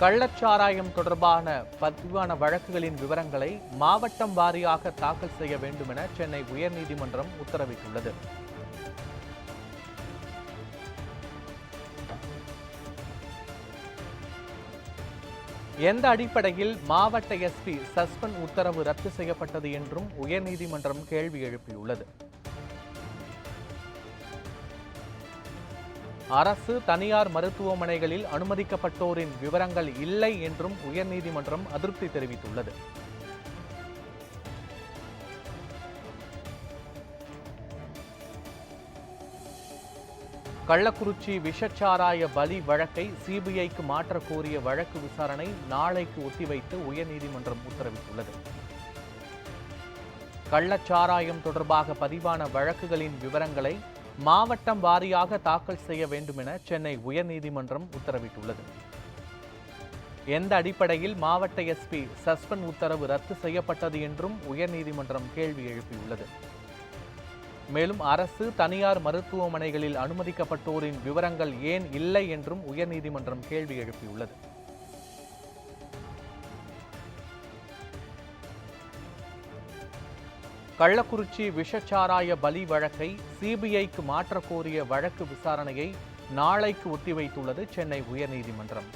கள்ளச்சாராயம் தொடர்பான பதிவான வழக்குகளின் விவரங்களை மாவட்டம் வாரியாக தாக்கல் செய்ய வேண்டும் என சென்னை உயர்நீதிமன்றம் உத்தரவிட்டுள்ளது. எந்த அடிப்படையில் மாவட்ட எஸ்பி சஸ்பெண்ட் உத்தரவு ரத்து செய்யப்பட்டது என்றும் உயர்நீதிமன்றம் கேள்வி எழுப்பியுள்ளது. அரசு தனியார் மருத்துவமனைகளில் அனுமதிக்கப்பட்டோரின் விவரங்கள் இல்லை என்றும் உயர்நீதிமன்றம் அதிருப்தி தெரிவித்துள்ளது. கள்ளக்குறிச்சி விஷச்சாராய பலி வழக்கை சிபிஐக்கு மாற்ற கோரிய வழக்கு விசாரணை நாளைக்கு ஒத்திவைத்து உயர்நீதிமன்றம் உத்தரவிட்டுள்ளது. கள்ளச்சாராயம் தொடர்பாக பதிவான வழக்குகளின் விவரங்களை மாவட்டம் வாரியாக தாக்கல் செய்ய வேண்டும் என சென்னை உயர்நீதிமன்றம் உத்தரவிட்டுள்ளது. எந்த அடிப்படையில் மாவட்ட எஸ்பி சஸ்பெண்ட் உத்தரவு ரத்து செய்யப்பட்டது என்றும் உயர்நீதிமன்றம் கேள்வி எழுப்பியுள்ளது. மேலும் அரசு தனியார் மருத்துவமனைகளில் அனுமதிக்கப்பட்டோரின் விவரங்கள் ஏன் இல்லை என்றும் உயர்நீதிமன்றம் கேள்வி எழுப்பியுள்ளது. கள்ளக்குறிச்சி விஷச்சாராய பலி வழக்கை சிபிஐக்கு மாற்ற கோரிய வழக்கு விசாரணையை நாளைக்கு ஒத்திவைத்துள்ளது சென்னை உயர்நீதிமன்றம்.